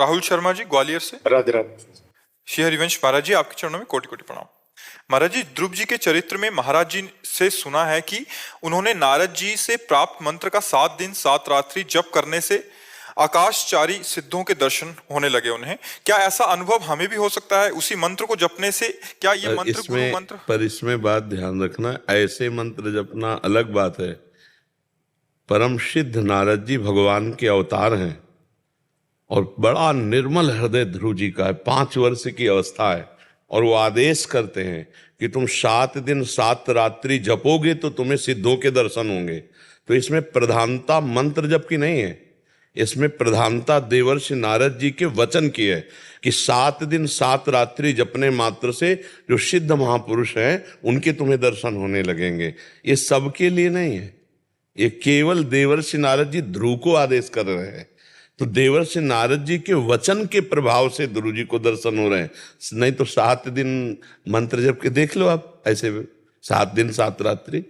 राहुल शर्मा जी ग्वालियर से। राधे राधे। श्री हरिवंश महाराज जी, आपके चरणों में कोटि कोटि प्रणाम। महाराज जी, ध्रुव जी के चरित्र में महाराज जी से सुना है कि उन्होंने नारद जी से प्राप्त मंत्र का 7 दिन 7 रात्रि जप करने से आकाशचारी सिद्धों के दर्शन होने लगे उन्हें। क्या ऐसा अनुभव हमें भी हो सकता है उसी मंत्र को जपने से? क्या ये मंत्र गुरु मंत्र? पर इसमें बात ध्यान रखना, ऐसे मंत्र जपना अलग बात है। परम सिद्ध नारद जी भगवान के अवतार हैं और बड़ा निर्मल हृदय ध्रुव जी का है। 5 वर्ष की अवस्था है और वो आदेश करते हैं कि तुम 7 दिन 7 रात्रि जपोगे तो तुम्हें सिद्धों के दर्शन होंगे। तो इसमें प्रधानता मंत्र जप की नहीं है, इसमें प्रधानता देवर्षि नारद जी के वचन की है कि 7 दिन 7 रात्रि जपने मात्र से जो सिद्ध महापुरुष हैं उनके तुम्हें दर्शन होने लगेंगे। ये सबके लिए नहीं है, ये केवल देवर्षि नारद जी ध्रुव को आदेश कर रहे हैं। तो देवर्षि नारद जी के वचन के प्रभाव से ध्रुव जी को दर्शन हो रहे हैं। नहीं तो 7 दिन मंत्र जप के देख लो आप, ऐसे 7 दिन 7 रात्रि।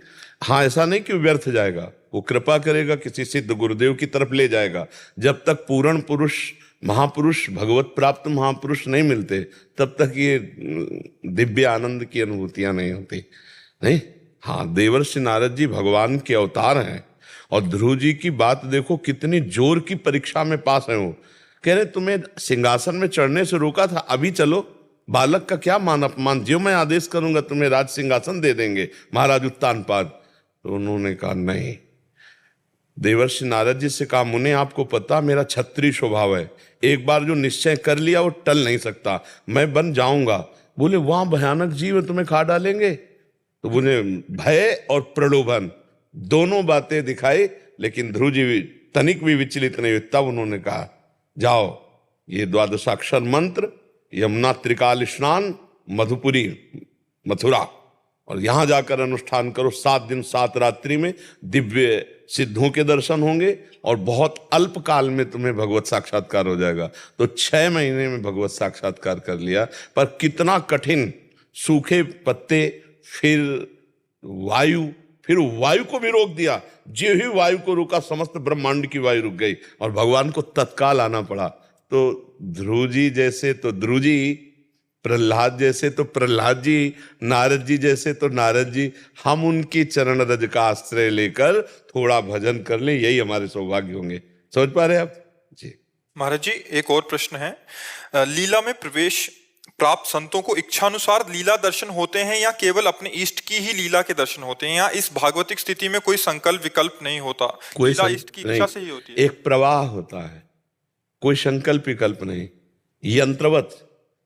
हाँ, ऐसा नहीं कि व्यर्थ जाएगा, वो कृपा करेगा, किसी सिद्ध गुरुदेव की तरफ ले जाएगा। जब तक पूर्ण पुरुष महापुरुष भगवत प्राप्त महापुरुष नहीं मिलते तब तक ये दिव्य आनंद की अनुभूतियां नहीं होती। नहीं, हाँ, देवर्षि नारद जी भगवान के अवतार हैं। और ध्रुव जी की बात देखो, कितनी जोर की परीक्षा में पास है वो। कह रहे तुम्हें सिंहासन में चढ़ने से रोका था, अभी चलो, बालक का क्या मान अपमान, जो मैं आदेश करूंगा तुम्हें राज सिंहासन दे देंगे महाराज उत्तानपाद। तो उन्होंने कहा नहीं। देवर्षि नारद जी से कहा, मुने आपको पता मेरा क्षत्रिय स्वभाव है, एक बार जो निश्चय कर लिया वो टल नहीं सकता, मैं बन जाऊंगा। बोले वहां भयानक जीव तुम्हें खा डालेंगे। तो बोले भय और प्रलोभन दोनों बातें दिखाई, लेकिन ध्रुव जी तनिक भी विचलित नहीं हुए। तब उन्होंने कहा जाओ, ये 12 मंत्र, यमुना त्रिकाल स्नान, मधुपुरी मथुरा, और यहां जाकर अनुष्ठान करो। 7 दिन 7 रात्रि में दिव्य सिद्धों के दर्शन होंगे और बहुत अल्प काल में तुम्हें भगवत साक्षात्कार हो जाएगा। तो 6 महीने में भगवत साक्षात्कार कर लिया। पर कितना कठिन, सूखे पत्ते, फिर वायु को भी रोक दिया। जो ही वायु को रोका समस्त ब्रह्मांड की वायु रुक गई और भगवान को तत्काल आना पड़ा। तो ध्रुव जी जैसे तो ध्रुव जी, प्रहलाद जैसे तो प्रहलाद जी, नारद जी जैसे तो नारद जी। हम उनकी चरण रज का आश्रय लेकर थोड़ा भजन कर ले, यही हमारे सौभाग्य होंगे। समझ पा रहे आप जी? महाराज जी, एक और प्रश्न है। लीला में प्रवेश प्राप्त संतों को इच्छानुसार लीला दर्शन होते हैं या केवल अपने इष्ट की ही लीला के दर्शन होते हैं, या इस भागवतिक स्थिति में कोई संकल्प विकल्प नहीं होता, लीला इष्ट की इच्छा से ही होती है? एक प्रवाह होता है, कोई संकल्प विकल्प नहीं। यंत्रवत,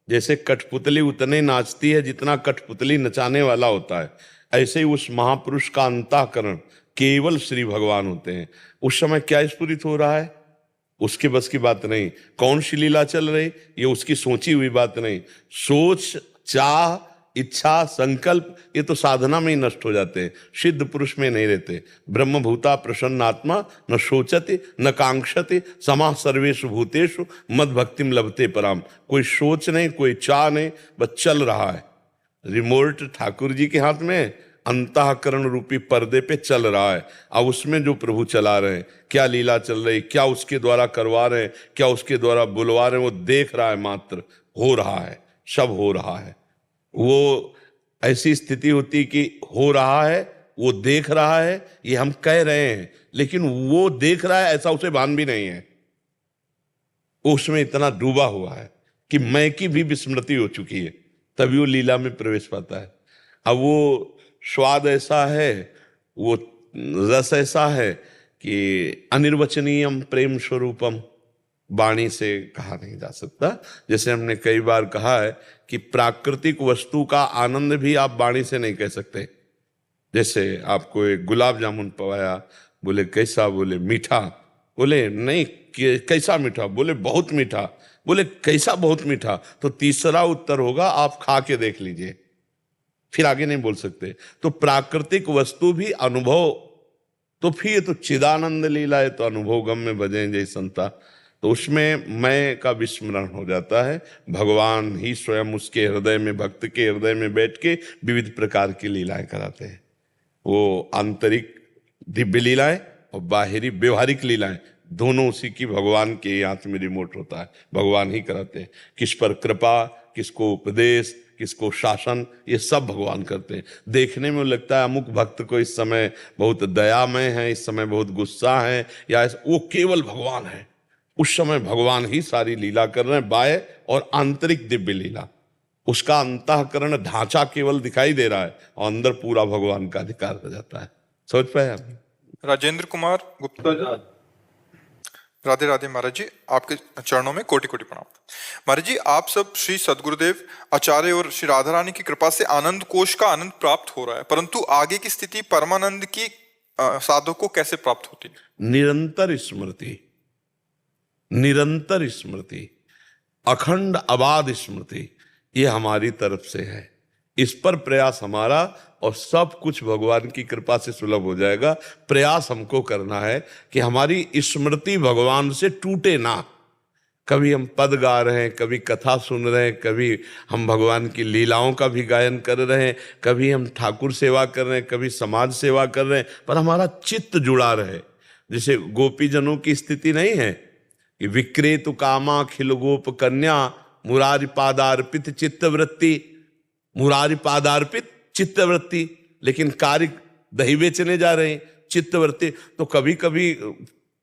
जैसे कठपुतली उतने नाचती है जितना कठपुतली नचाने वाला होता है, ऐसे ही उस महापुरुष का अंतःकरण केवल श्री भगवान होते हैं। उस समय क्या स्फुरित हो रहा है उसके बस की बात नहीं, कौन सी लीला चल रही ये उसकी सोची हुई बात नहीं। सोच, चाह, इच्छा, संकल्प ये तो साधना में ही नष्ट हो जाते हैं, सिद्ध पुरुष में नहीं रहते। ब्रह्मभूता प्रसन्नात्मा न सोचते न कांक्षते समाः सर्वेषु भूतेषु मद भक्तिम लभते पराम। कोई सोच नहीं, कोई चाह नहीं, बस चल रहा है। रिमोट ठाकुर जी के हाथ में, अंतःकरण रूपी पर्दे पे चल रहा है। अब उसमें जो प्रभु चला रहे हैं, क्या लीला चल रही, क्या उसके द्वारा करवा रहे हैं, क्या उसके द्वारा बुलवा रहे हैं, वो देख रहा है मात्र। हो रहा है, सब हो रहा है। वो ऐसी स्थिति होती कि हो रहा है, वो देख रहा है, ये हम कह रहे हैं, लेकिन वो देख रहा है ऐसा उसे भान भी नहीं है। उसमें इतना डूबा हुआ है कि मैं की भी विस्मृति हो चुकी है, तभी वो लीला में प्रवेश पाता है। अब वो स्वाद ऐसा है, वो रस ऐसा है कि अनिर्वचनीयम प्रेम स्वरूपम, वाणी से कहा नहीं जा सकता। जैसे हमने कई बार कहा है कि प्राकृतिक वस्तु का आनंद भी आप वाणी से नहीं कह सकते। जैसे आपको एक गुलाब जामुन पवाया, बोले कैसा, बोले मीठा, बोले नहीं कैसा मीठा, बोले बहुत मीठा, बोले कैसा बहुत मीठा। तो तीसरा उत्तर होगा आप खा के देख लीजिए, फिर आगे नहीं बोल सकते। तो प्राकृतिक वस्तु भी अनुभव, तो फिर तो चिदानंद लीला है, तो अनुभव गम में भजें जय संता। तो उसमें मैं का विस्मरण हो जाता है। भगवान ही स्वयं उसके हृदय में, भक्त के हृदय में बैठ के विविध प्रकार की लीलाएं कराते हैं। वो आंतरिक दिव्य लीलाएं और बाहरी व्यवहारिक लीलाएं दोनों उसी की, भगवान के हाथ में रिमोट होता है, भगवान ही कराते हैं। किस पर कृपा, किसको उपदेश, किसको शासन, ये सब भगवान करते हैं। देखने में लगता है अमुक भक्त को इस समय बहुत दयामय है, इस समय बहुत गुस्सा है, या वो केवल भगवान है। उस समय भगवान ही सारी लीला कर रहे हैं, बाह्य और आंतरिक दिव्य लीला। उसका अंतःकरण ढांचा केवल दिखाई दे रहा है और अंदर पूरा भगवान का अधिकार हो जाता है। समझ पाए आप? राजेंद्र कुमार गुप्ता जी, राधे राधे महाराज जी, आपके चरणों में कोटि कोटि प्रणाम। महाराज जी, आप सब श्री सदगुरुदेव आचार्य और श्री राधा रानी की कृपा से आनंद कोश का आनंद प्राप्त हो रहा है, परंतु आगे की स्थिति परमानंद की साधक को कैसे प्राप्त होती है? निरंतर स्मृति, निरंतर स्मृति, अखंड अबाध स्मृति, ये हमारी तरफ से है। इस पर प्रयास हमारा, और सब कुछ भगवान की कृपा से सुलभ हो जाएगा। प्रयास हमको करना है कि हमारी स्मृति भगवान से टूटे ना। कभी हम पद गा रहे हैं, कभी कथा सुन रहे हैं, कभी हम भगवान की लीलाओं का भी गायन कर रहे हैं, कभी हम ठाकुर सेवा कर रहे हैं, कभी समाज सेवा कर रहे हैं, पर हमारा चित्त जुड़ा रहे। जैसे गोपीजनों की स्थिति नहीं है कि विक्रेतु कामा खिल गोप कन्या मुरारी पादार्पित चित्तवृत्ति, मुरारी पादार्पित चित्तवृत्ति, लेकिन कार्य दही बेचने जा रहे हैं, चित्तवृत्ति। तो कभी कभी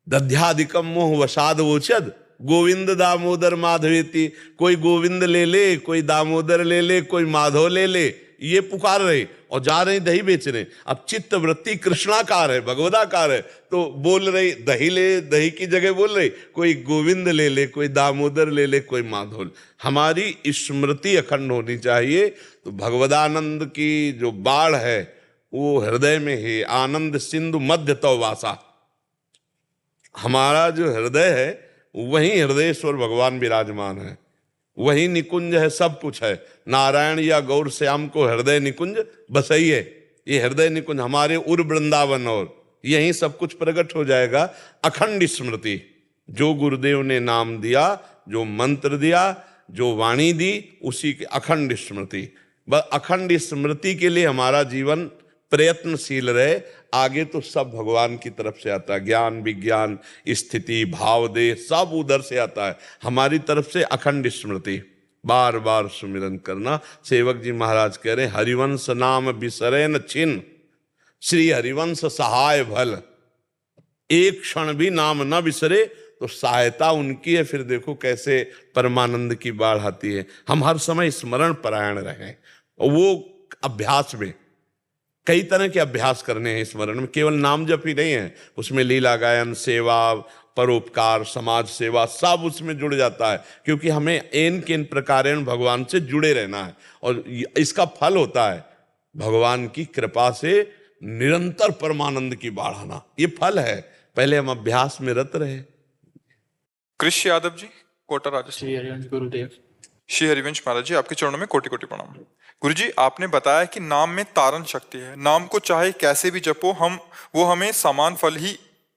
दध्याधिकम मोह वसाद वोचद गोविंद दामोदर माधवेति, कोई गोविंद ले ले, कोई दामोदर ले ले, कोई माधव ले ले, ये पुकार रहे और जा रहे दही बेचने। अब चित्त वृत्ति कृष्णाकार है, भगवदाकार है, तो बोल रहे दही ले, दही की जगह बोल रहे कोई गोविंद ले ले, कोई दामोदर ले ले, कोई माधव। हमारी स्मृति अखंड होनी चाहिए। तो भगवदानंद की जो बाढ़ है वो हृदय में है। आनंद सिंधु मध्य तो वासा, हमारा जो हृदय है वही हृदयेश्वर भगवान विराजमान है, वही निकुंज है, सब कुछ है। नारायण या गौर श्याम को हृदय निकुंज बसइए, ये हृदय निकुंज हमारे उर वृंदावन, और यही सब कुछ प्रकट हो जाएगा। अखंड स्मृति, जो गुरुदेव ने नाम दिया, जो मंत्र दिया, जो वाणी दी, उसी की अखंड स्मृति। बस अखंड स्मृति के लिए हमारा जीवन प्रयत्नशील रहे। आगे तो सब भगवान की तरफ से आता है, ज्ञान विज्ञान स्थिति भाव देह सब उधर से आता है। हमारी तरफ से अखंड स्मृति, बार बार सुमिरन करना। सेवक जी महाराज कह रहे हरिवंश नाम बिसरे न छिन, श्री हरिवंश सहाय भल। एक क्षण भी नाम न बिसरे तो सहायता उनकी है। फिर देखो कैसे परमानंद की बाढ़ आती है। हम हर समय स्मरण परायण रहें, और वो अभ्यास में कई तरह के अभ्यास करने हैं। स्मरण में केवल नाम जप ही नहीं है, उसमें लीला गायन, सेवा, परोपकार, समाज सेवा सब उसमें जुड़ जाता है, क्योंकि हमें इन किन प्रकारेण भगवान से जुड़े रहना है। और इसका फल होता है भगवान की कृपा से निरंतर परमानंद की बाढ़ आना, ये फल है। पहले हम अभ्यास में रत रहे। कृष्ण यादव जी, कोटा राजस्थान। श्री हरिवंश गुरुदेव। श्री हरिवंश महाराज जी, आपके चरणों में कोटि कोटि प्रणाम। गुरु जी, आपने बताया कि नाम में तारण शक्ति है, नाम को चाहे कैसे भी जपो वो हमें समान फल ही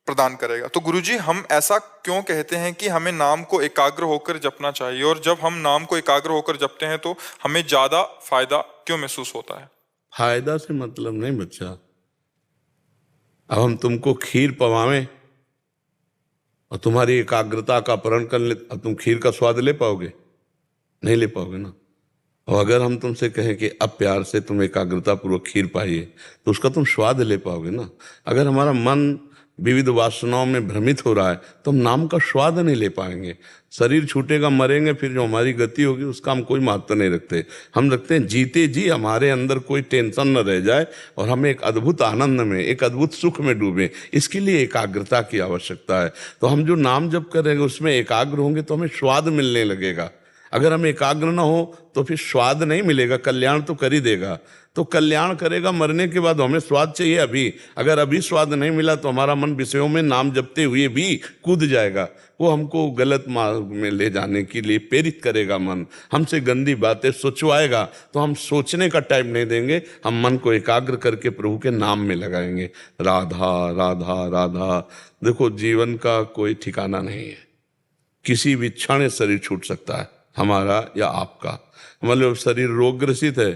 प्रदान करेगा। तो गुरु जी, हम ऐसा क्यों कहते हैं कि हमें नाम को एकाग्र होकर जपना चाहिए, और जब हम नाम को एकाग्र होकर जपते हैं तो हमें ज्यादा फायदा क्यों महसूस होता है? फायदा से मतलब नहीं बच्चा। अब हम तुमको खीर पवावें और तुम्हारी एकाग्रता का अपहरण कर ले, अब तुम खीर का स्वाद ले पाओगे? नहीं ले पाओगे ना। और अगर हम तुमसे कहें कि अब प्यार से तुम एकाग्रता पूर्वक खीर पाइए, तो उसका तुम स्वाद ले पाओगे ना। अगर हमारा मन विविध वासनाओं में भ्रमित हो रहा है तो हम नाम का स्वाद नहीं ले पाएंगे। शरीर छूटेगा, मरेंगे, फिर जो हमारी गति होगी उसका हम कोई महत्व नहीं रखते। हम रखते हैं जीते जी हमारे अंदर कोई टेंशन न रह जाए और हम एक अद्भुत आनंद में, एक अद्भुत सुख में डूबे। इसके लिए एकाग्रता की आवश्यकता है। तो हम जो नाम जप करेंगे उसमें एकाग्र होंगे तो हमें स्वाद मिलने लगेगा। अगर हम एकाग्र न हो तो फिर स्वाद नहीं मिलेगा। कल्याण तो कर ही देगा, तो कल्याण करेगा मरने के बाद। हमें स्वाद चाहिए अभी। अगर अभी स्वाद नहीं मिला तो हमारा मन विषयों में नाम जपते हुए भी कूद जाएगा। वो हमको गलत मार्ग में ले जाने के लिए प्रेरित करेगा। मन हमसे गंदी बातें सोचवाएगा तो हम सोचने का टाइम नहीं देंगे। हम मन को एकाग्र करके प्रभु के नाम में लगाएंगे। राधा राधा राधा। देखो, जीवन का कोई ठिकाना नहीं है, किसी भी क्षण शरीर छूट सकता है, हमारा या आपका। मतलब शरीर रोग ग्रसित है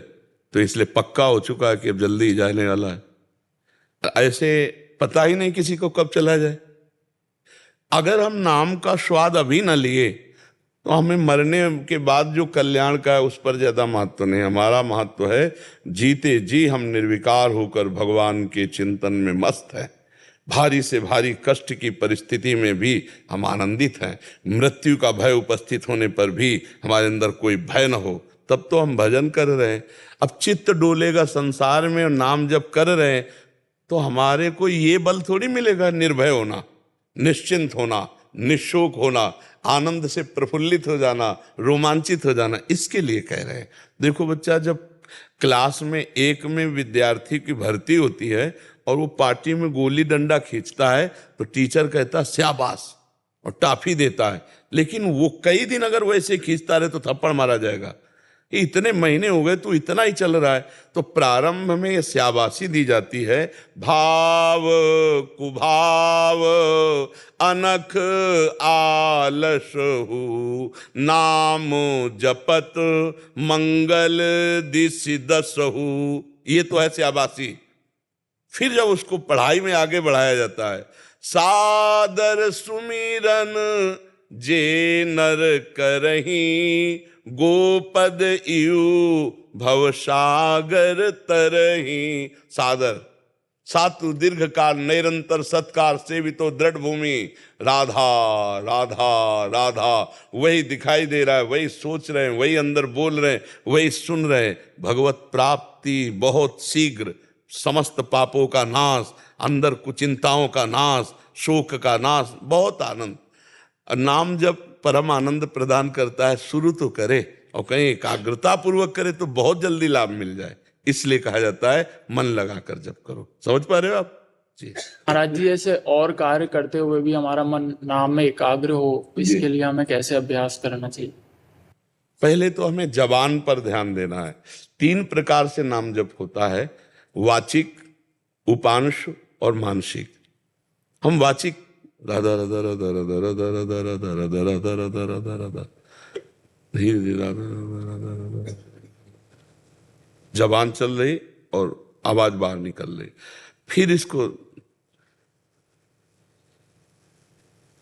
तो इसलिए पक्का हो चुका है कि अब जल्दी ही जाने वाला है। ऐसे पता ही नहीं किसी को कब चला जाए। अगर हम नाम का स्वाद अभी न लिए तो हमें मरने के बाद जो कल्याण का है उस पर ज्यादा महत्व नहीं। हमारा महत्व है जीते जी हम निर्विकार होकर भगवान के चिंतन में मस्त हैं। भारी से भारी कष्ट की परिस्थिति में भी हम आनंदित हैं। मृत्यु का भय उपस्थित होने पर भी हमारे अंदर कोई भय न हो, तब तो हम भजन कर रहे हैं। अब चित्त डोलेगा संसार में और नाम जब कर रहे हैं तो हमारे को ये बल थोड़ी मिलेगा निर्भय होना, निश्चिंत होना, निशोक होना, आनंद से प्रफुल्लित हो जाना, रोमांचित हो जाना। इसके लिए कह रहे हैं। देखो बच्चा, जब क्लास में एक में विद्यार्थी की भर्ती होती है और वो पार्टी में गोली डंडा खींचता है तो टीचर कहता है शाबाश और टाफी देता है, लेकिन वो कई दिन अगर वैसे खींचता रहे तो थप्पड़ मारा जाएगा। ये इतने महीने हो गए तो इतना ही चल रहा है। तो प्रारंभ में ये शाबाशी दी जाती है, भाव कुभाव अनख आलसहु नाम जपत मंगल दिस दसहु। ये तो है शाबाशी। फिर जब उसको पढ़ाई में आगे बढ़ाया जाता है, सादर सुमिरन जे नर करही गोपद इयु भवसागर तरही। सादर सातु दीर्घ काल निरंतर सत्कार सेवितो दृढ़ भूमि। राधा राधा राधा वही दिखाई दे रहा है, वही सोच रहे हैं, वही अंदर बोल रहे हैं, वही सुन रहे हैं। भगवत प्राप्ति बहुत शीघ्र, समस्त पापों का नाश, अंदर कुचिंताओं का नाश, शोक का नाश, बहुत आनंद। नाम जब परम आनंद प्रदान करता है। शुरू तो करे और कहीं एकाग्रता पूर्वक करे तो बहुत जल्दी लाभ मिल जाए। इसलिए कहा जाता है मन लगाकर जप करो। समझ पा रहे हो आप जी? महाराज जी, ऐसे और कार्य करते हुए भी हमारा मन नाम में एकाग्र हो, इसके लिए हमें कैसे अभ्यास करना चाहिए? पहले तो हमें जबान पर ध्यान देना है। 3 प्रकार से नाम जप होता है, वाचिक, उपांश और मानसिक। हम वाचिक राधा राधा राधा राधा राधा राधा राधा राधा राधा राधा राधा राधा धीरे धीरे राधा राधा राधा, जबान चल रही और आवाज बाहर निकल रही। फिर इसको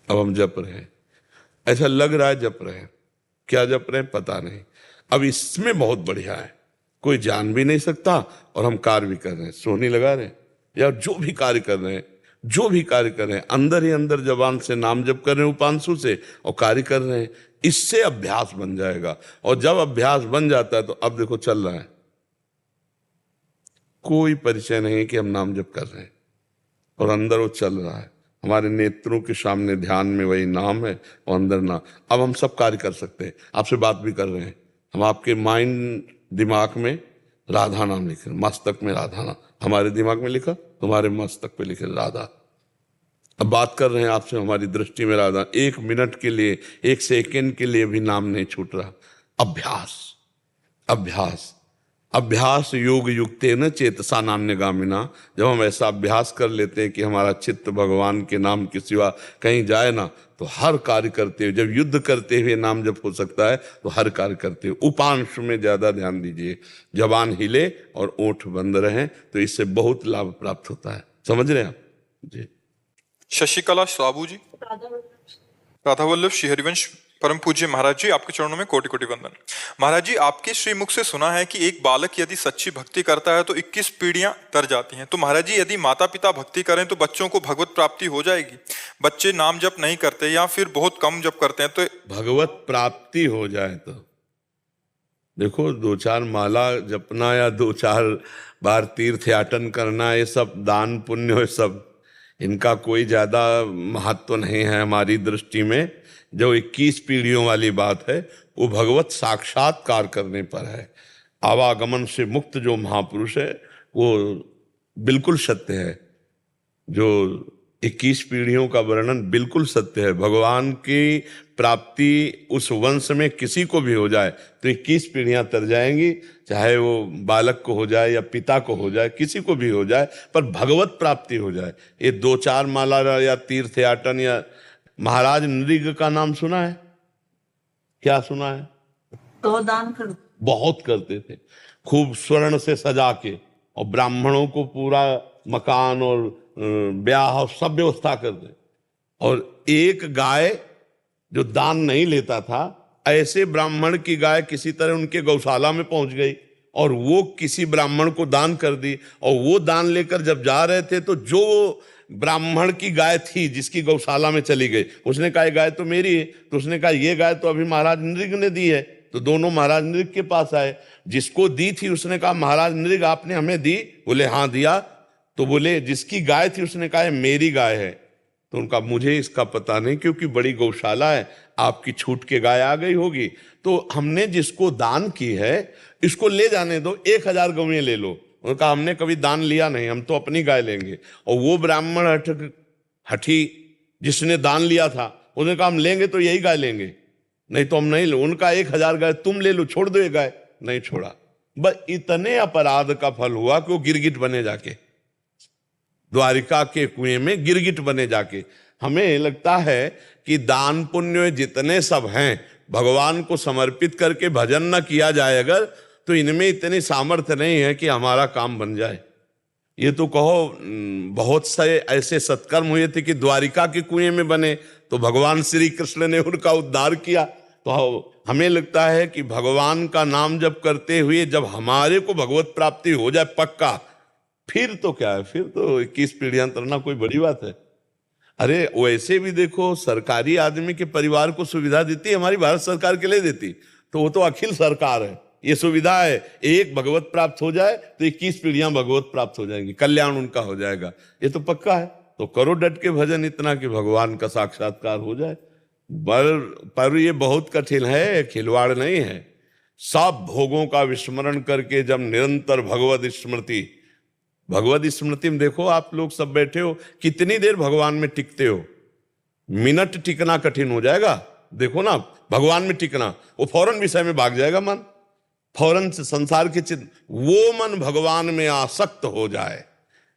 अब हम जप रहे हैं, ऐसा लग रहा है जप रहे हैं, क्या जप रहे हैं पता नहीं। अब इसमें बहुत बढ़िया है, कोई जान भी नहीं सकता और हम कार्य भी कर रहे हैं, सोनी लगा रहे हैं या जो भी कार्य कर रहे हैं, जो भी कार्य कर रहे हैं अंदर ही अंदर जबान से नाम जप कर रहे हैं उपांशु से और कार्य कर रहे हैं। इससे अभ्यास बन जाएगा और जब अभ्यास बन जाता है तो अब देखो चल रहा है, कोई परिचय नहीं कि हम नाम जप कर रहे हैं और अंदर वो चल रहा है। हमारे नेत्रों के सामने ध्यान में वही नाम है और अंदर ना। अब हम सब कार्य कर सकते हैं, आपसे बात भी कर रहे हैं हम। आपके माइंड दिमाग में राधा नाम लिखे, मस्तक में राधा नाम, हमारे दिमाग में लिखा, तुम्हारे मस्तक पे लिखे राधा। अब बात कर रहे हैं आपसे, हमारी दृष्टि में राधा। 1 मिनट के लिए, 1 सेकंड के लिए भी नाम नहीं छूट रहा। अभ्यास अभ्यास अभ्यास योग युक्तेन चेतसा नान्यगामिना। जब हम ऐसा अभ्यास कर लेते हैं कि हमारा चित्त भगवान के नाम के सिवा कहीं जाए ना, तो हर कार्य करते हुए, जब युद्ध करते हुए नाम जब हो सकता है तो हर कार्य करते हुए। उपांश में ज्यादा ध्यान दीजिए, जबान हिले और ओठ बंद रहे, तो इससे बहुत लाभ प्राप्त होता है। समझ रहे हैं आप जी? शशिकला साबू जी, राधा वल्लभ श्री हरिवंश परम पूज्य महाराज जी, आपके चरणों में कोटि कोटि वंदन। महाराज जी, आपके श्रीमुख से सुना है कि एक बालक यदि सच्ची भक्ति करता है तो 21 पीढ़ियां तर जाती हैं। तो महाराज जी, यदि माता पिता भक्ति करें तो बच्चों को भगवत प्राप्ति हो जाएगी? बच्चे नाम जप नहीं करते या फिर बहुत कम जप करते हैं तो भगवत प्राप्ति हो जाए तो देखो, 2-4 माला जपना या 2-4 बार तीर्थयाटन करना, ये सब दान पुण्य, सब इनका कोई ज्यादा महत्व नहीं है हमारी दृष्टि में। जो 21 पीढ़ियों वाली बात है वो भगवत साक्षात्कार करने पर है। आवागमन से मुक्त जो महापुरुष है वो बिल्कुल सत्य है। जो 21 पीढ़ियों का वर्णन बिल्कुल सत्य है। भगवान की प्राप्ति उस वंश में किसी को भी हो जाए तो 21 पीढ़ियां तर जाएंगी, चाहे वो बालक को हो जाए या पिता को हो जाए, किसी को भी हो जाए, पर भगवत प्राप्ति हो जाए। ये 2-4 माला या तीर्थयाटन या महाराज नृग का नाम सुना है? क्या सुना है? तो दान कर बहुत करते थे, खूब स्वर्ण से सजा के, और ब्राह्मणों को पूरा मकान और ब्याह और सब व्यवस्था करते। और एक गाय जो दान नहीं लेता था, ऐसे ब्राह्मण की गाय किसी तरह उनके गौशाला में पहुंच गई और वो किसी ब्राह्मण को दान कर दी, और वो दान लेकर जब जा रहे थे तो जो ब्राह्मण की गाय थी जिसकी गौशाला में चली गई, उसने कहा ये गाय तो मेरी है। तो उसने कहा ये गाय तो अभी महाराज नृग ने दी है। तो दोनों महाराज नृग के पास आए। जिसको दी थी उसने कहा महाराज नृग आपने हमें दी? बोले हाँ दिया। तो बोले जिसकी गाय थी उसने कहा मेरी गाय है। तो उनका मुझे इसका पता नहीं, क्योंकि बड़ी गौशाला है, आपकी छूट के गाय आ गई होगी। तो हमने जिसको दान की है इसको ले जाने दो, 1000 गौएं ले लो। उनका हमने कभी दान लिया नहीं, हम तो अपनी गाय लेंगे। और वो ब्राह्मण हठी जिसने दान लिया था उसने कहा हम लेंगे तो यही गाय लेंगे, नहीं तो हम नहीं लो। उनका 1000 गाय तुम ले लो, छोड़ दो ये गाय। नहीं छोड़ा। बस इतने अपराध का फल हुआ कि वो गिरगिट बने जाके, द्वारिका के कुएं में गिरगिट बने जाके। हमें लगता है कि दान पुण्य जितने सब हैं भगवान को समर्पित करके भजन न किया जाए अगर, तो इनमें इतनी सामर्थ्य नहीं है कि हमारा काम बन जाए। ये तो कहो बहुत से ऐसे सत्कर्म हुए थे कि द्वारिका के कुएं में बने, तो भगवान श्री कृष्ण ने उनका उद्धार किया। तो हमें लगता है कि भगवान का नाम जप करते हुए जब हमारे को भगवत प्राप्ति हो जाए पक्का, फिर तो क्या है, फिर तो 21 पीढ़ियां तरना कोई बड़ी बात है। अरे वैसे भी देखो, सरकारी आदमी के परिवार को सुविधा देती है हमारी भारत सरकार के लिए देती, तो वो तो अखिल सरकार है। ये सुविधा है, एक भगवत प्राप्त हो जाए तो 21 पीढ़ियां भगवत प्राप्त हो जाएंगी, कल्याण उनका हो जाएगा, ये तो पक्का है। तो करो डट के भजन इतना कि भगवान का साक्षात्कार हो जाए। पर ये बहुत कठिन है, खिलवाड़ नहीं है। सब भोगों का विस्मरण करके जब निरंतर भगवत स्मृति में देखो, आप लोग सब बैठे हो, कितनी देर भगवान में टिकते हो? मिनट टिकना कठिन हो जाएगा। देखो ना, भगवान में टिकना, वो फौरन विषय में भाग जाएगा मन, फौरन से संसार के चिंता। वो मन भगवान में आसक्त हो जाए,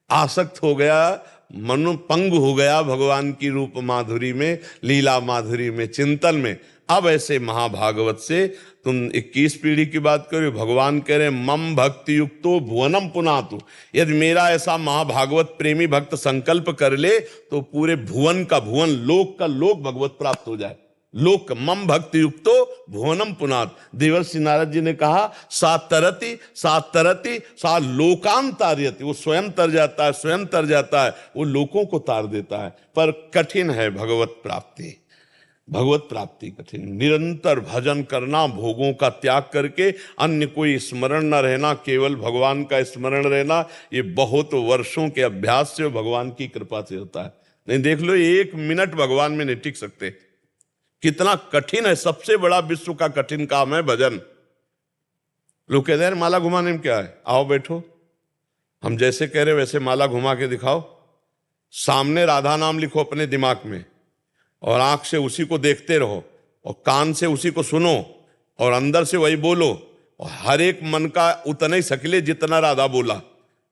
आसक्त हो गया, मन पंग हो गया भगवान की रूप माधुरी में, लीला माधुरी में, चिंतन में। अब ऐसे महाभागवत से तुम 21 पीढ़ी की बात करो, भगवान कह रहे मम भक्ति युक्तो भुवनम पुनातु। यदि मेरा ऐसा महाभागवत प्रेमी भक्त संकल्प कर ले तो पूरे भुवन का भुवन, लोक का लोक भगवत प्राप्त हो जाए। लोक मम भक्ति युक्तो भुवनम पुनात। देवर्षि नारद जी ने कहा सातरति सा लोकान तार्यति। वो स्वयं तर जाता है, स्वयं तर जाता है, वो लोकों को तार देता है। पर कठिन है भगवत प्राप्ति, भगवत प्राप्ति कठिन। निरंतर भजन करना, भोगों का त्याग करके अन्य कोई स्मरण न रहना, केवल भगवान का स्मरण रहना, ये बहुत वर्षों के अभ्यास से भगवान की कृपा से होता है। नहीं देख लो, 1 मिनट भगवान में नहीं टिक सकते, कितना कठिन है। सबसे बड़ा विश्व का कठिन काम है भजन। लोग कहते हैं माला घुमाने में क्या है, आओ बैठो, हम जैसे कह रहे वैसे माला घुमा के दिखाओ। सामने राधा नाम लिखो अपने दिमाग में, और आंख से उसी को देखते रहो, और कान से उसी को सुनो, और अंदर से वही बोलो, और हर एक मन का उतना ही सकले जितना राधा बोला।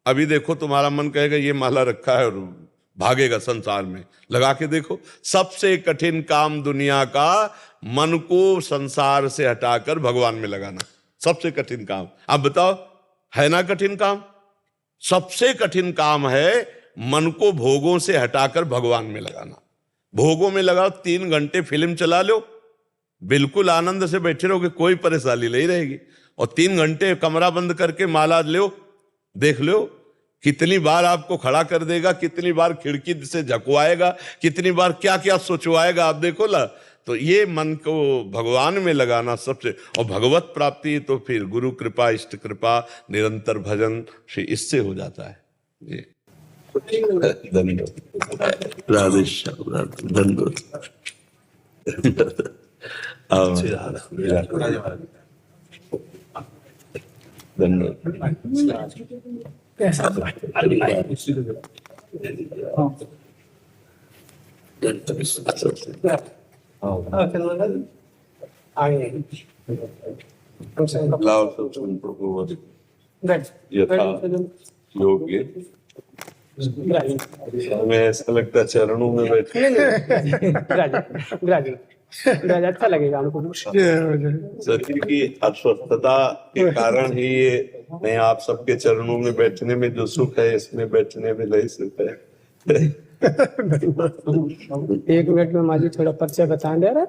अभी देखो तुम्हारा मन कहेगा ये माला रखा है, और भागेगा संसार में। लगा के देखो, सबसे कठिन काम दुनिया का मन को संसार से हटाकर भगवान में लगाना, सबसे कठिन काम। अब बताओ, है ना कठिन काम? सबसे कठिन काम है मन को भोगों से हटाकर भगवान में लगाना। भोगों में लगाओ, 3 घंटे फिल्म चला लो, बिल्कुल आनंद से बैठे रहोगे, कोई परेशानी नहीं रहेगी। और 3 घंटे कमरा बंद करके माला लो, देख लो कितनी बार आपको खड़ा कर देगा, कितनी बार खिड़की से झकवाएगा, कितनी बार क्या क्या सोचवाएगा, आप देखो ला। तो ये मन को भगवान में लगाना सबसे, और भगवत प्राप्ति तो फिर गुरु कृपा, इष्ट कृपा, निरंतर भजन से इससे हो जाता है। ये धन्यवाद, राधे श्याम, धन्यवाद। योग्य हमें ऐसा लगता है चरणों में बैठे अच्छा लगेगा हमको। शरीर की अस्वस्थता के कारण ही ये नहीं, आप सबके चरणों में बैठने में जो सुख है, इसमें बैठने में नहीं सुख है। एक मिनट में माँ जी थोड़ा परिचय बता दे रहा।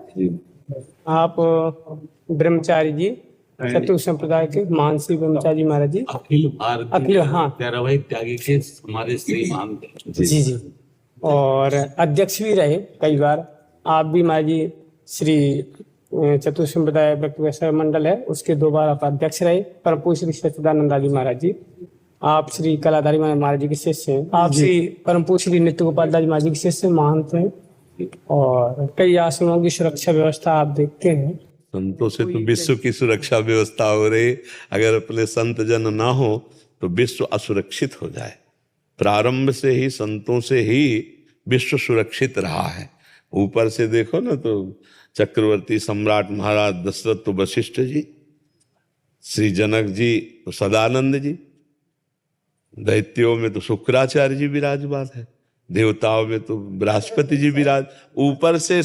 आप ब्रह्मचारी जी, चतुर संप्रदाय के मानसी ब्रह्मचारी महाराज जी, अखिल भारतीय अखिल, हाँ। तेरहवें त्यागी के हमारे श्री महंत हैं। जी जी, और अध्यक्ष भी रहे कई बार। आप भी महाराज जी श्री चतुर संप्रदाय व्यक्ति वैश्य मंडल है, उसके 2 बार आप अध्यक्ष रहे। परम पूज्य श्री सच्चिदानंद जी महाराज जी, आप श्री कलाधारी महाराज जी के शिष्य हैं। आप श्री परम पूज्य श्री नित्य गोपाल दास महाराज जी के शिष्य महंत हैं, और कई आश्रमों की सुरक्षा व्यवस्था आप देखते हैं। संतों से तो विश्व की सुरक्षा व्यवस्था हो रही। अगर अपने संत जन ना हो तो विश्व असुरक्षित हो जाए। प्रारंभ से ही संतों से ही विश्व सुरक्षित रहा है। ऊपर से देखो ना तो चक्रवर्ती सम्राट महाराज दशरथ तो वशिष्ठ जी, श्री जनक जी तो सदानंद जी, दैत्यों में तो शुक्राचार्य जी विराजमान है, देवताओं में तो बृहस्पति जी विराज। ऊपर से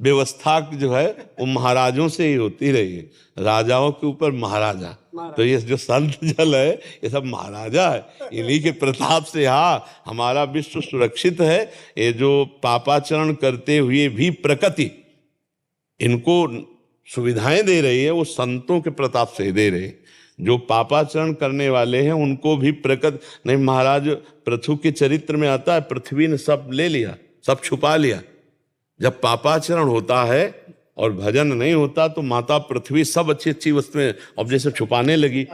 व्यवस्था जो है वो महाराजों से ही होती रही है, राजाओं के ऊपर महाराजा। तो ये जो संत जल है ये सब महाराजा है, इन्हीं के प्रताप से हाँ हमारा विश्व सुरक्षित है। ये जो पापाचरण करते हुए भी प्रकृति इनको सुविधाएं दे रही है, वो संतों के प्रताप से दे रहे हैं। जो पापाचरण करने वाले हैं उनको भी प्रकृति नहीं। महाराज पृथु के चरित्र में आता है, पृथ्वी ने सब ले लिया, सब छुपा लिया। जब पापाचरण होता है और भजन नहीं होता तो माता पृथ्वी सब अच्छी अच्छी वस्तुएं अब जैसे छुपाने लगी।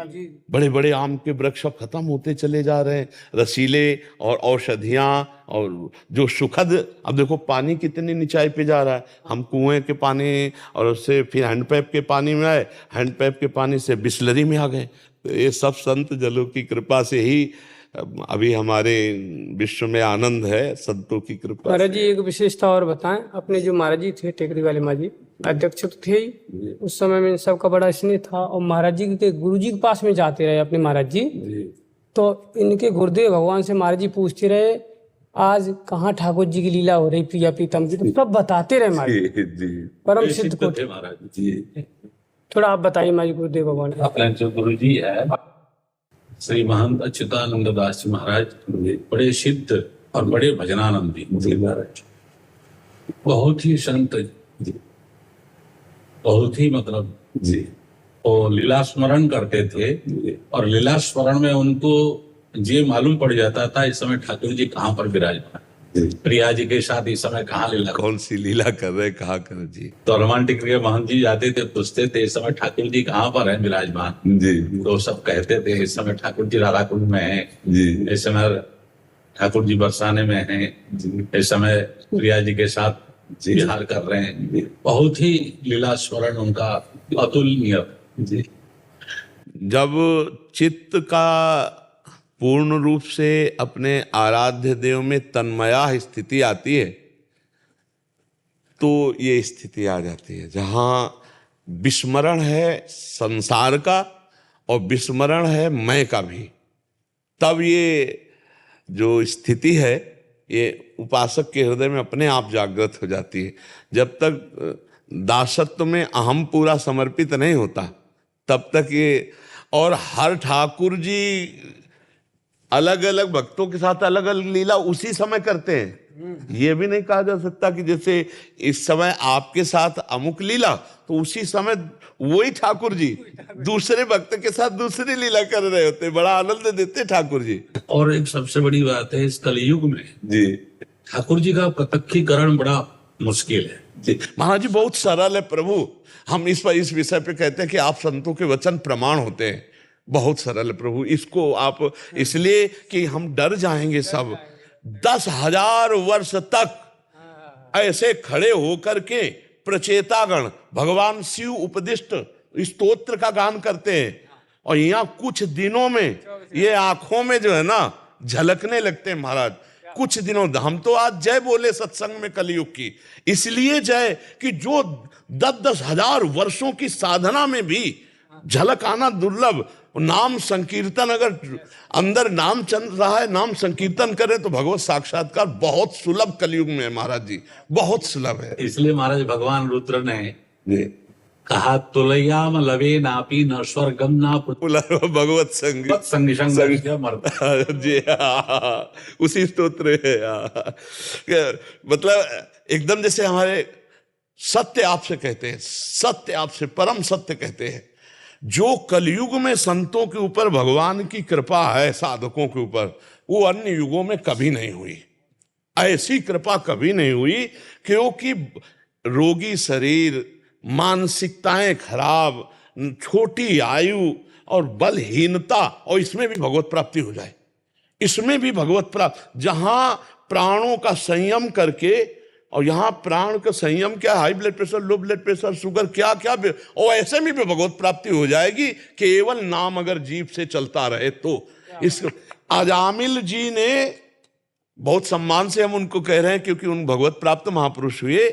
बड़े बड़े आम के वृक्ष सब खत्म होते चले जा रहे हैं, रसीले और औषधियां और जो सुखद। अब देखो पानी कितनी नीचाई पे जा रहा है। हम कुएं के पानी और उससे फिर हैंडपैप के पानी में आए, हैंडपैप के पानी से बिस्लरी में आ गए। तो ये सब संत जलों की कृपा से ही अभी हमारे विश्व में आनंद है, संतों की कृपा। महाराज जी एक विशेषता और बताएं। अपने जो महाराज जी थे टेकरी वाले महाराज जी, अध्यक्ष तो थे ही उस समय में, सबका बड़ा स्नेह था। और महाराज जी के गुरु जी के पास में जाते रहे अपने महाराज जी, तो इनके गुरुदेव भगवान से महाराज जी पूछते रहे आज कहाँ ठाकुर जी की लीला हो रही प्रिया प्रीतम की, तो सब बताते रहे महाराज जी। परम सिद्ध को थे महाराज जी। थोड़ा आप बताइए महाराज गुरुदेव भगवान। अपने जो गुरु जी है श्री महंत अच्युतानंद दास जी महाराज, बड़े सिद्ध और बड़े भजनानंदी महाराज, बहुत ही संत जी, बहुत ही मतलब जी। वो लीला स्मरण करते थे और लीला स्मरण में उनको ये मालूम पड़ जाता था इस समय ठाकुर जी कहाँ पर विराजमान, प्रिया जी के साथ इस समय कहाँ लीला, कौन सी लीला कर रहे, कहाँ कर जी। तो हनुमान टिकरी महंत जी जाते थे, पूछते थे इस समय ठाकुर जी कहाँ पर है विराजमान जी। तो सब कहते थे इस समय ठाकुर जी राधा कुंड में है जी, इस समय ठाकुर जी बरसाने में है, इस समय प्रिया जी के साथ विहार कर रहे हैं। बहुत ही लीला स्मरण उनका अतुलनीय जी। जब चित्त का पूर्ण रूप से अपने आराध्य देव में तन्मया स्थिति आती है तो ये स्थिति आ जाती है जहाँ विस्मरण है संसार का और विस्मरण है मैं का भी। तब ये जो स्थिति है ये उपासक के हृदय में अपने आप जागृत हो जाती है। जब तक दासत्व में अहम पूरा समर्पित नहीं होता तब तक ये, और हर ठाकुर जी अलग अलग भक्तों के साथ अलग अलग लीला उसी समय करते हैं। ये भी नहीं कहा जा सकता कि जैसे इस समय आपके साथ अमुक लीला तो उसी समय वही ठाकुर जी दूसरे भक्त के साथ दूसरी लीला कर रहे होते, बड़ा आनंद देते ठाकुर जी। और एक सबसे बड़ी बात है इस कलयुग में जी ठाकुर जी का प्रत्यक्षीकरण बड़ा मुश्किल है जी। महाराज जी बहुत सरल है प्रभु। हम इस विषय पे कहते हैं कि आप संतों के वचन प्रमाण होते हैं। बहुत सरल है प्रभु। इसको आप इसलिए कि हम डर जाएंगे सब। 10,000 वर्ष तक ऐसे खड़े होकर के प्रचेतागण भगवान शिव उपदिष्ट स्तोत्र का गान करते हैं और यहाँ कुछ दिनों में ये आंखों में जो है ना झलकने लगते हैं महाराज। कुछ दिनों हम तो आज जय बोले सत्संग में कलयुग की, इसलिए जय कि जो 10,000 वर्षों की साधना में भी झलक आना दुर्लभ। नाम संकीर्तन, अगर अंदर नाम चल रहा है, नाम संकीर्तन करें तो भगवत साक्षात्कार बहुत सुलभ कलयुग में है महाराज जी, बहुत सुलभ है। इसलिए महाराज भगवान रुद्र ने कहा तुलयाम लवे नापी न स्वर्गम ना भगवत संग संग मरता। जी हाँ, उसी स्तोत्र है। हाँ। मतलब एकदम जैसे हमारे सत्य आपसे कहते हैं, सत्य आपसे परम सत्य कहते हैं। जो कलयुग में संतों के ऊपर भगवान की कृपा है, साधकों के ऊपर, वो अन्य युगों में कभी नहीं हुई। ऐसी कृपा कभी नहीं हुई, क्योंकि रोगी शरीर, मानसिकताएं खराब, छोटी आयु और बलहीनता, और इसमें भी भगवत प्राप्ति हो जाए, इसमें भी भगवत प्राप्त, जहां प्राणों का संयम करके, और यहां प्राण का संयम क्या, high blood pressure, low blood pressure, sugar, क्या क्या, और ऐसे में भी भगवत प्राप्ति हो जाएगी, केवल नाम अगर जीभ से चलता रहे तो। इस अजामिल जी ने, बहुत सम्मान से हम उनको कह रहे हैं क्योंकि उन भगवत प्राप्त महापुरुष हुए,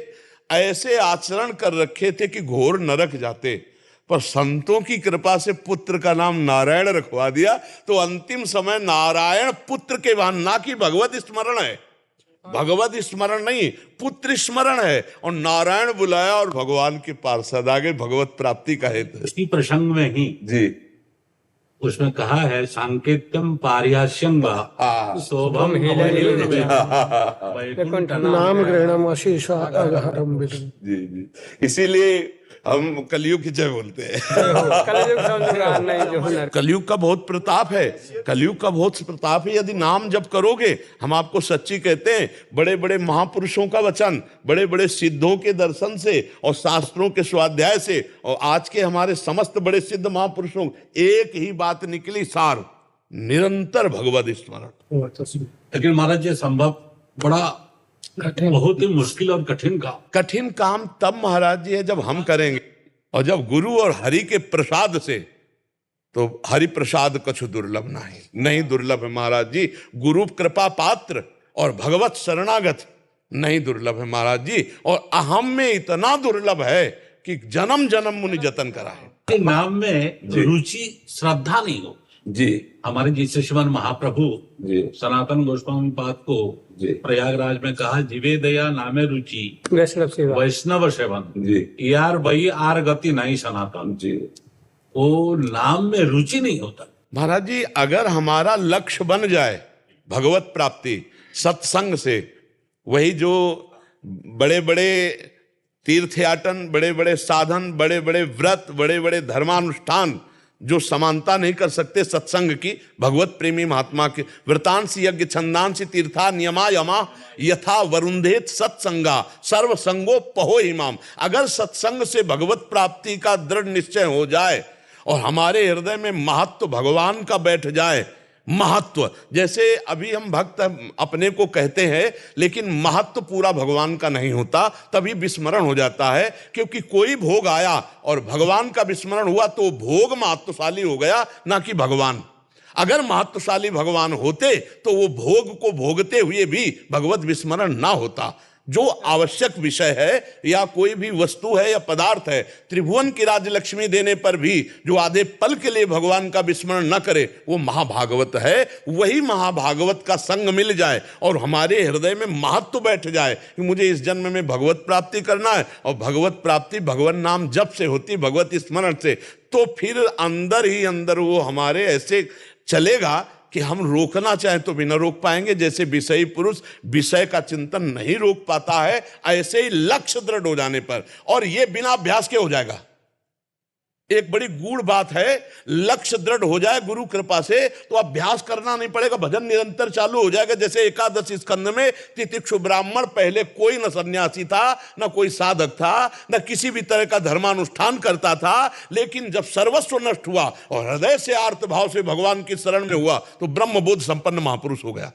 ऐसे आचरण कर रखे थे कि घोर नरक जाते, पर संतों की कृपा से पुत्र का नाम नारायण रखवा दिया, तो अंतिम समय नारायण पुत्र के वाहन, ना कि भगवत स्मरण है, भगवत स्मरण नहीं, पुत्र स्मरण है, और नारायण बुलाया और भगवान के पार्षद आ गए, भगवत प्राप्ति का हेतु। इसी प्रसंग में ही जी उसमें कहा है सांकेत्यम पार्यास्यं वा शोभम नाम ग्रहणम अशेषा अगहरम विदुम। जी जी, इसीलिए हम कलयुग की जय बोलते हैं। कलयुग का बहुत प्रताप है, कलयुग का बहुत प्रताप है। यदि नाम जप करोगे, हम आपको सच्ची कहते हैं, बड़े बड़े महापुरुषों का वचन, बड़े बड़े सिद्धों के दर्शन से और शास्त्रों के स्वाध्याय से, और आज के हमारे समस्त बड़े सिद्ध महापुरुषों, एक ही बात निकली सार, निरंतर भगवत स्मरण। लेकिन महाराज ये संभव बड़ा बहुत ही मुश्किल और कठिन काम तब महाराज जी है जब हम करेंगे, और जब गुरु और हरि के प्रसाद से, तो हरि प्रसाद कछु दुर्लभ नहीं दुर्लभ है महाराज जी। गुरु कृपा पात्र और भगवत शरणागत नहीं दुर्लभ है महाराज जी, और अहम में इतना दुर्लभ है कि जन्म जन्म मुनि जतन करा है। नाम में रुचि श्रद्धा नहीं हो जी। हमारे जैसे श्रीमान महाप्रभु जी सनातन गोस्वामी पाद को प्रयागराज में कहा, जीवे दया नामे रुचि वैष्णव सेवन जी, यार भाई आर गति नहीं सनातन जी। वो नाम में रुचि नहीं होता महाराज जी। अगर हमारा लक्ष्य बन जाए भगवत प्राप्ति सत्संग से, वही जो बड़े बड़े तीर्थयाटन, बड़े बड़े साधन, बड़े बड़े व्रत, बड़े बड़े धर्मानुष्ठान जो समानता नहीं कर सकते सत्संग की, भगवत प्रेमी महात्मा के व्रतांश यज्ञ छंदांश तीर्था नियमा यमा यथा वरुंधेत सत्संगा सर्व संगो पहो इमाम। अगर सत्संग से भगवत प्राप्ति का दृढ़ निश्चय हो जाए और हमारे हृदय में महत्व भगवान का बैठ जाए, महत्व, जैसे अभी हम भक्त अपने को कहते हैं, लेकिन महत्व पूरा भगवान का नहीं होता, तभी विस्मरण हो जाता है। क्योंकि कोई भोग आया और भगवान का विस्मरण हुआ तो भोग महत्वशाली हो गया, ना कि भगवान। अगर महत्वशाली भगवान होते तो वो भोग को भोगते हुए भी भगवत विस्मरण ना होता। जो आवश्यक विषय है या कोई भी वस्तु है या पदार्थ है, त्रिभुवन की राजलक्ष्मी देने पर भी जो आधे पल के लिए भगवान का विस्मरण न करे, वो महाभागवत है। वही महाभागवत का संग मिल जाए और हमारे हृदय में महत्व बैठ जाए कि मुझे इस जन्म में भगवत प्राप्ति करना है, और भगवत प्राप्ति भगवान नाम जप से होती, भगवत स्मरण से, तो फिर अंदर ही अंदर वो हमारे ऐसे चलेगा कि हम रोकना चाहें तो भी न रोक पाएंगे। जैसे विषयी पुरुष विषय का चिंतन नहीं रोक पाता है, ऐसे ही लक्ष्य दृढ़ हो जाने पर, और ये बिना अभ्यास के हो जाएगा। एक बड़ी गूढ़ बात है, लक्ष्य दृढ़ हो जाए गुरु कृपा से तो अभ्यास करना नहीं पड़ेगा, भजन निरंतर चालू हो जाएगा। जैसे एकादश स्कंद में तितिक्षु ब्राह्मण, पहले कोई न सन्यासी था, न कोई साधक था, न किसी भी तरह का धर्मानुष्ठान करता था, लेकिन जब सर्वस्व नष्ट हुआ और हृदय से आर्त भाव से भगवान की शरण में हुआ तो ब्रह्मबोध संपन्न महापुरुष हो गया।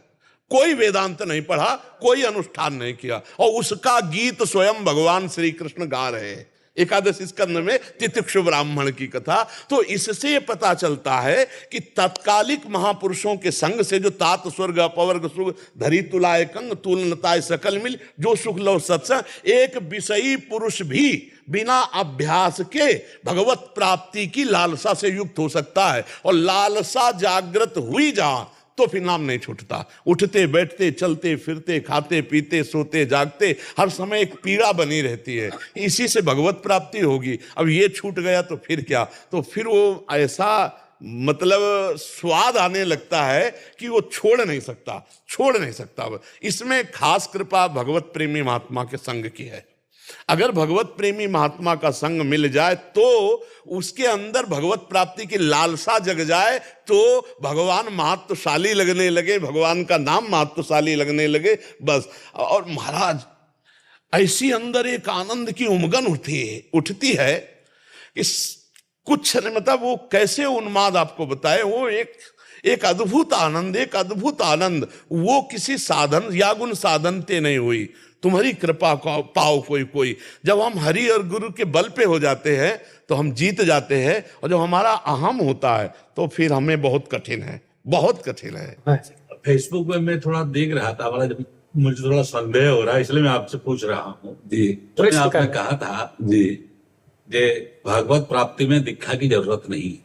कोई वेदांत नहीं पढ़ा, कोई अनुष्ठान नहीं किया, और उसका गीत स्वयं भगवान श्री कृष्ण गा रहे हैं एकादश स्कंद में तितिक्षु ब्राह्मण की कथा। तो इससे पता चलता है कि तत्कालिक महापुरुषों के संग से जो तात स्वर्ग अपवर्ग सुख धरी तुलाय कंग तुलनताय सकल मिल जो सुख लो सत्संग, एक विषयी पुरुष भी बिना अभ्यास के भगवत प्राप्ति की लालसा से युक्त हो सकता है। और लालसा जागृत हुई जहां तो फिर नाम नहीं छूटता। उठते बैठते चलते फिरते खाते पीते सोते जागते हर समय एक पीड़ा बनी रहती है, इसी से भगवत प्राप्ति होगी। अब ये छूट गया तो फिर क्या, तो फिर वो ऐसा मतलब स्वाद आने लगता है कि वो छोड़ नहीं सकता। इसमें खास कृपा भगवत प्रेमी महात्मा के संग की है। अगर भगवत प्रेमी महात्मा का संग मिल जाए तो उसके अंदर भगवत प्राप्ति की लालसा जग जाए, तो भगवान महत्वशाली लगने लगे, भगवान का नाम महत्वशाली लगने लगे, बस। और महाराज ऐसी अंदर एक आनंद की उमगन उठती है कि कुछ मतलब वो कैसे उन्माद आपको बताए, वो एक अद्भुत आनंद, वो किसी साधन या गुण साधनते नहीं हुई, तुम्हारी कृपा को पाओ कोई। जब हम हरि और गुरु के बल पे हो जाते हैं तो हम जीत जाते हैं, और जब हमारा अहम होता है तो फिर हमें बहुत कठिन है। फेसबुक में मैं थोड़ा देख रहा था, हमारा जब मुझे थोड़ा संदेह हो रहा है, इसलिए मैं आपसे पूछ रहा हूँ जी। तो आपने कहा था जी जे भागवत प्राप्ति में दीक्षा की जरूरत नहीं।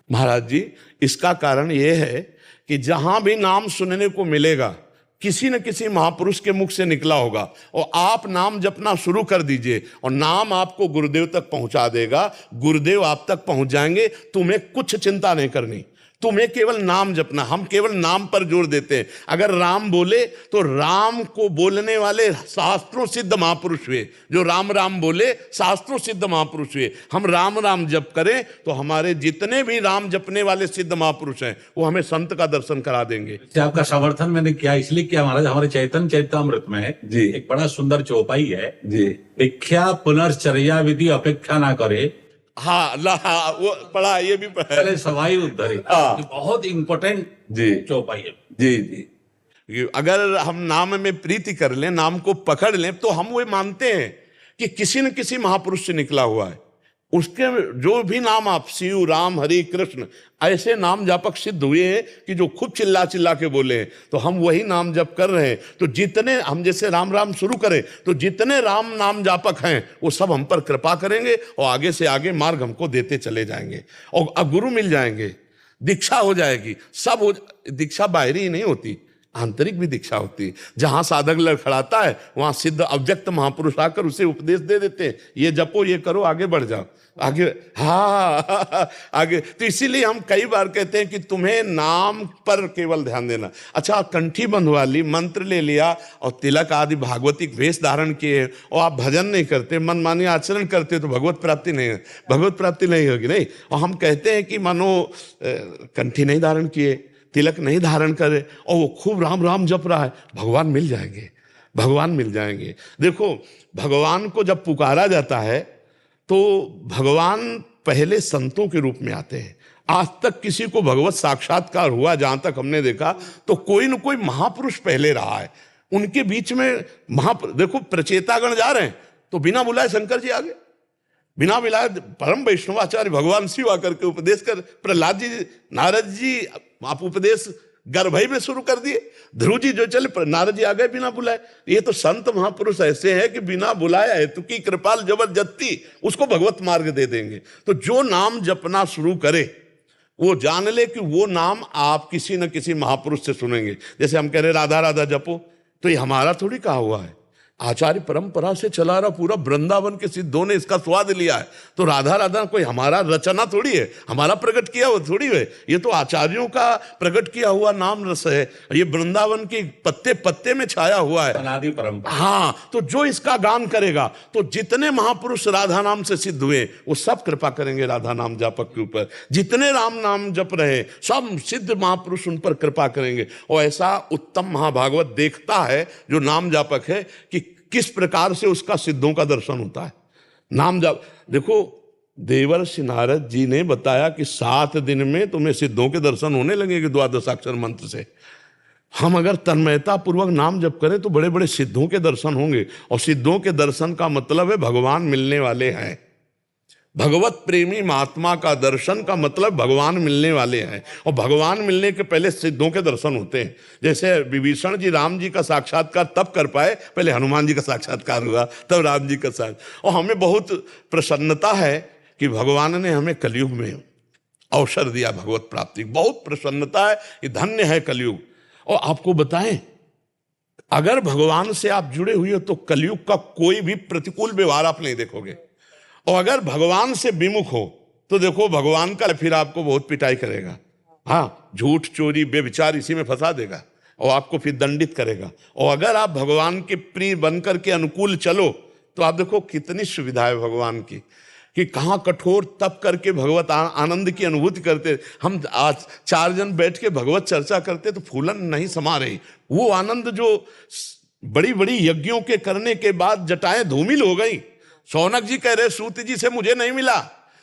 महाराज जी, इसका कारण यह है कि जहां भी नाम सुनने को मिलेगा किसी न किसी महापुरुष के मुख से निकला होगा, और आप नाम जपना शुरू कर दीजिए और नाम आपको गुरुदेव तक पहुंचा देगा, गुरुदेव आप तक पहुंच जाएंगे। तुम्हें कुछ चिंता नहीं करनी, तुम्हें केवल नाम जपना। हम केवल नाम पर जोर देते हैं। अगर राम बोले तो राम को बोलने वाले शास्त्रों सिद्ध महापुरुष हुए, जो राम राम बोले शास्त्रों सिद्ध महापुरुष हुए। हम राम राम जप करें तो हमारे जितने भी राम जपने वाले सिद्ध महापुरुष हैं वो हमें संत का दर्शन करा देंगे। आपका समर्थन मैंने किया, इसलिए किया महाराज। हमारे चैतन्य चरितमृत में जी एक बड़ा सुंदर चौपाई है जी, भिक्षा पुनर्चर्या विधि अपेक्षा ना करे। हाँ, वो पढ़ा, ये भी पढ़ा, सवाई उद्धरी। बहुत इंपॉर्टेंट जी चौपाई है जी। अगर हम नाम में प्रीति कर लें, नाम को पकड़ लें, तो हम वो मानते हैं कि किसी न किसी महापुरुष से निकला हुआ है। उसके जो भी नाम आप शिव राम हरि कृष्ण ऐसे नाम जापक सिद्ध हुए हैं कि जो खूब चिल्ला चिल्ला के बोले हैं, तो हम वही नाम जप कर रहे हैं। तो जितने हम जैसे राम राम शुरू करें तो जितने राम नाम जापक हैं वो सब हम पर कृपा करेंगे और आगे से आगे मार्ग हमको देते चले जाएंगे, और अब गुरु मिल जाएंगे, दीक्षा हो जाएगी, सब हो। दीक्षा बाहरी ही नहीं होती, आंतरिक भी दीक्षा होती है। जहां साधक लड़खड़ाता है वहां सिद्ध अव्यक्त महापुरुष आकर उसे उपदेश दे देते हैं, ये जपो, ये करो, आगे बढ़ जाओ, आगे। हाँ आगे। तो इसीलिए हम कई बार कहते हैं कि तुम्हें नाम पर केवल ध्यान देना। अच्छा, कंठी बंधवा ली, मंत्र ले लिया और तिलक आदि भागवतिक वेश धारण किए और आप भजन नहीं करते, मनमानी आचरण करते, तो भगवत प्राप्ति नहीं होगी। नहीं, और हम कहते हैं कि मानो कंठी नहीं धारण किए, तिलक नहीं धारण करे और वो खूब राम राम जप रहा है, भगवान मिल जाएंगे। देखो, भगवान को जब पुकारा जाता है तो भगवान पहले संतों के रूप में आते हैं। आज तक किसी को भगवत साक्षात्कार हुआ, जहां तक हमने देखा, तो कोई न कोई महापुरुष पहले रहा है। उनके बीच में देखो, प्रचेतागण जा रहे हैं तो बिना बुलाए शंकर जी आगे, बिना बुलाए परम वैष्णवाचार्य भगवान शिव आकर के उपदेश कर, प्रहलाद जी नारद जी आप उपदेश गर्भई में शुरू कर दिए, ध्रुव जी जो चले, नारद जी आ गए बिना बुलाए। ये तो संत महापुरुष ऐसे हैं कि बिना बुलाए हेतु की कृपाल जबरदस्ती उसको भगवत मार्ग दे देंगे। तो जो नाम जपना शुरू करे वो जान ले कि वो नाम आप किसी न किसी महापुरुष से सुनेंगे। जैसे हम कह रहे राधा राधा जपो, तो ये हमारा थोड़ी कहा हुआ है, आचार्य परंपरा से चला रहा, पूरा वृंदावन के सिद्धों ने इसका स्वाद लिया है। तो राधा राधा कोई हमारा रचना थोड़ी है, हमारा प्रकट किया हुआ थोड़ी है, ये तो आचार्यों का प्रकट किया हुआ नाम रस है। ये वृंदावन के पत्ते पत्ते में छाया हुआ है, अनादि परंपरा। हाँ, तो जो इसका गान करेगा, तो जितने महापुरुष राधा नाम से सिद्ध हुए वो सब कृपा करेंगे राधा नाम जापक के ऊपर। जितने राम नाम जप रहे सब सिद्ध महापुरुष उन पर कृपा करेंगे। और ऐसा उत्तम महाभागवत देखता है जो नाम जापक है कि किस प्रकार से उसका सिद्धों का दर्शन होता है। नाम जाप देखो, देवर्षि नारद जी ने बताया कि 7 दिन में तुम्हें सिद्धों के दर्शन होने लगेंगे द्वादशाक्षर मंत्र से। हम अगर तन्मयता पूर्वक नाम जप करें तो बड़े बड़े सिद्धों के दर्शन होंगे, और सिद्धों के दर्शन का मतलब है भगवान मिलने वाले हैं। भगवत प्रेमी महात्मा का दर्शन का मतलब भगवान मिलने वाले हैं, और भगवान मिलने के पहले सिद्धों के दर्शन होते हैं। जैसे विभीषण जी राम जी का साक्षात्कार तब कर पाए, पहले हनुमान जी का साक्षात्कार हुआ, तब राम जी का साथ। और हमें बहुत प्रसन्नता है कि भगवान ने हमें कलयुग में अवसर दिया भगवत प्राप्ति। बहुत प्रसन्नता है, ये धन्य है कलयुग। और आपको बताएं, अगर भगवान से आप जुड़े हुए हो तो कलयुग का कोई भी प्रतिकूल व्यवहार आप नहीं देखोगे। और अगर भगवान से विमुख हो तो देखो भगवान का फिर आपको बहुत पिटाई करेगा। हाँ, झूठ, चोरी, बेविचार इसी में फंसा देगा और आपको फिर दंडित करेगा। और अगर आप भगवान के प्रिय बनकर के अनुकूल चलो तो आप देखो कितनी सुविधा है भगवान की, कि कहाँ कठोर तप करके भगवत आनंद की अनुभूति करते। हम आज 4 जन बैठ के भगवत चर्चा करते तो फूलन नहीं समा रही। वो आनंद जो बड़ी बड़ी यज्ञों के करने के बाद जटाएं धूमिल हो गई। शौनक जी कह रहे सूत जी से मुझे नहीं मिला,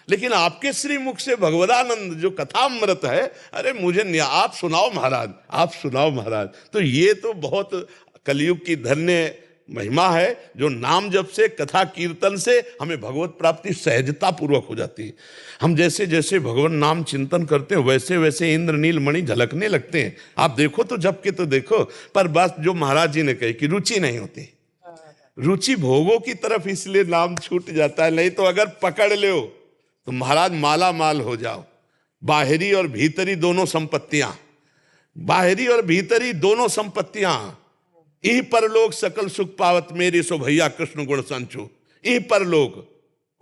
लेकिन आपके श्रीमुख से भगवदानंद जो कथामृत है, अरे मुझे आप सुनाओ महाराज, आप सुनाओ महाराज। तो ये तो बहुत कलयुग की धन्य महिमा है, जो नाम जप से, कथा कीर्तन से हमें भगवत प्राप्ति सहजता पूर्वक हो जाती है। हम जैसे जैसे भगवान नाम चिंतन करते हैं वैसे वैसे इंद्र नील मणि झलकने लगते हैं। आप देखो तो जप के तो देखो, पर बस जो महाराज जी ने कही कि रुचि नहीं होती, रुचि भोगों की तरफ, इसलिए नाम छूट जाता है। नहीं तो अगर पकड़ लो तो महाराज माला माल हो जाओ। बाहरी और भीतरी दोनों संपत्तियां, बाहरी और भीतरी दोनों संपत्तियां, यही परलोक सकल सुख पावत मेरे सो भैया कृष्ण गुण संचो। यही परलोक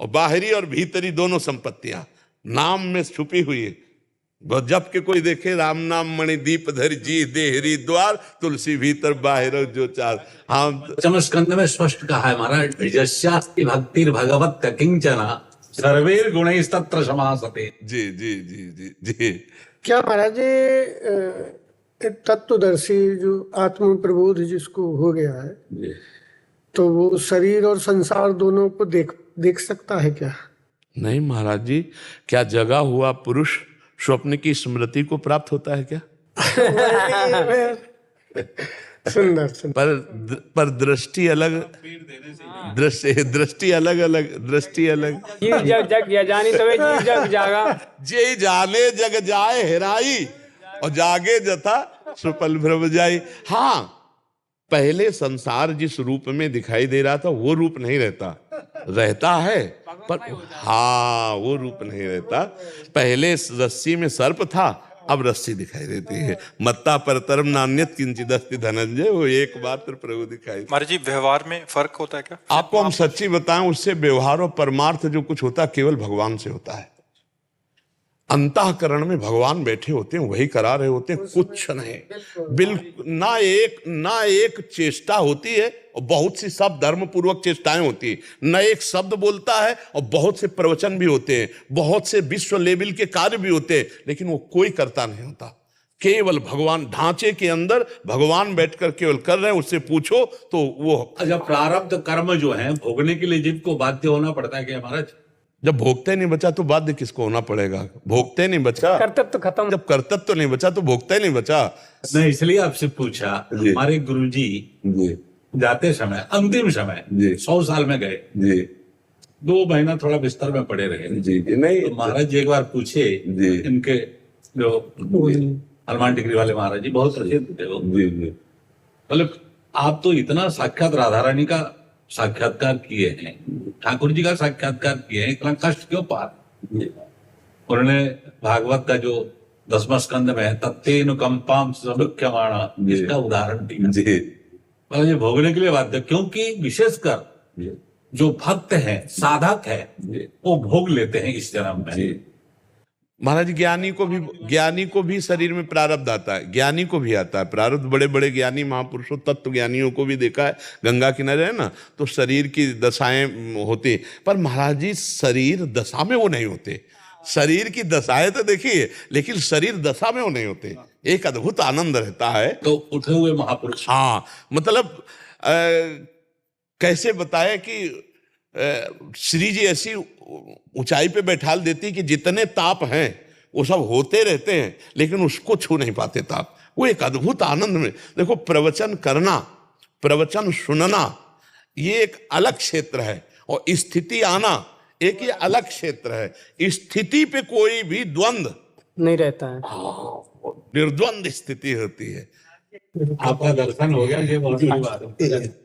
और बाहरी और भीतरी दोनों संपत्तियां नाम में छुपी हुई है। जब के कोई देखे राम नाम मणि दीप धर जी देहरी द्वार, तुलसी भीतर बाहर जो चार। हाँ, स्कंद में स्पष्ट कहा है महाराज, यस्यास्ति भक्तिर भगवत किंचना सर्वेर गुणैस्तत्र समासते। जी जी जी जी जी। क्या महाराज जी तत्वदर्शी जो आत्म प्रबोध जिसको हो गया है, तो वो शरीर और संसार दोनों को देख सकता है क्या? नहीं महाराज जी, क्या जगा हुआ पुरुष स्वप्न की स्मृति को प्राप्त होता है क्या? सुंदर सुंदर। पर दृष्टि अलग, दृष्टि अलग अलग, दृष्टि अलग। जीव जग जग या जानी तवे जीव जग जागा, जे जाने जग जाए हेराई और जागे जथा सुपल भ्रम जाई। हाँ, पहले संसार जिस रूप में दिखाई दे रहा था वो रूप नहीं रहता है, पर हाँ वो रूप नहीं रहता। पहले रस्सी में सर्प था, अब रस्सी दिखाई देती है। मत्ता परतरम नान्यत किंचित अस्ति धनंजय, वो एक मात्र प्रभु दिखाई। महाराज जी, व्यवहार में फर्क होता है क्या? आपको हम सच्ची बताएं, उससे व्यवहार और परमार्थ जो कुछ होता है केवल भगवान से होता है। अंतःकरण में भगवान बैठे होते हैं, वही करा रहे होते हैं, कुछ नहीं, बिल्कुल ना एक चेष्टा होती है और बहुत सी सब धर्म पूर्वक चेष्टाएं होती है। न एक शब्द बोलता है और बहुत से प्रवचन भी होते हैं, बहुत से विश्व लेवल के कार्य भी होते हैं, लेकिन वो कोई करता नहीं होता। केवल भगवान ढांचे के अंदर भगवान बैठकर केवल कर रहे हैं। उससे पूछो तो वो जब प्रारब्ध कर्म जो है भोगने के लिए जिनको बाध्य होना पड़ता है क्या महाराज? जब भोगते नहीं बचा तो बाध्य किसको होना पड़ेगा? भोगते नहीं बचा, कर्तव्य खत्म। जब कर्तव्य तो नहीं बचा तो भोगता ही नहीं बचा। नहीं, इसलिए आपसे पूछा। हमारे गुरुजी जाते समय, अंतिम समय 100 साल में गए, 2 महीना थोड़ा बिस्तर में पड़े रहे। नहीं तो महाराज जी एक बार पूछे, इनके जो हनुमान टिकरी वाले महाराज जी बहुत प्रसिद्ध थे वो, मतलब आप तो इतना साक्षात राधा रानी का साक्षात्कार किए हैं, ठाकुर जी का साक्षात्कार किए हैं, इतना कष्ट क्यों पार? उन्होंने भागवत का जो 10वां स्कंद में है तत्तेनुकंपाम समुख्यमाणा, इसका उदाहरण दिया। ये भोगने के लिए बाध्य, क्योंकि विशेषकर जो भक्त है, साधक है, वो भोग लेते हैं इस जन्म में। महाराज ज्ञानी को भी शरीर में प्रारब्ध आता है, ज्ञानी को भी आता है प्रारब्ध। बड़े बड़े ज्ञानी महापुरुषों, तत्व ज्ञानियों को भी देखा है, गंगा किनारे है ना, तो शरीर की दशाएं होती, पर महाराज जी शरीर दशा में वो नहीं होते। शरीर की दशाएं तो देखिए, लेकिन शरीर दशा में वो नहीं होते। एक अद्भुत आनंद रहता है। तो उठे हुए महापुरुष, हाँ, मतलब कैसे बताए कि श्री जी ऐसी ऊंचाई पे बैठाल देती कि जितने ताप हैं वो सब होते रहते हैं, लेकिन उसको छू नहीं पाते ताप। वो एक अद्भुत आनंद में। देखो, प्रवचन करना, प्रवचन सुनना, ये एक अलग क्षेत्र है, और स्थिति आना एक ये अलग क्षेत्र है। स्थिति पे कोई भी द्वंद्व नहीं रहता है, निर्द्वंद स्थिति होती है। आपका दर्शन हो गया, ये बहुत बड़ी बात है।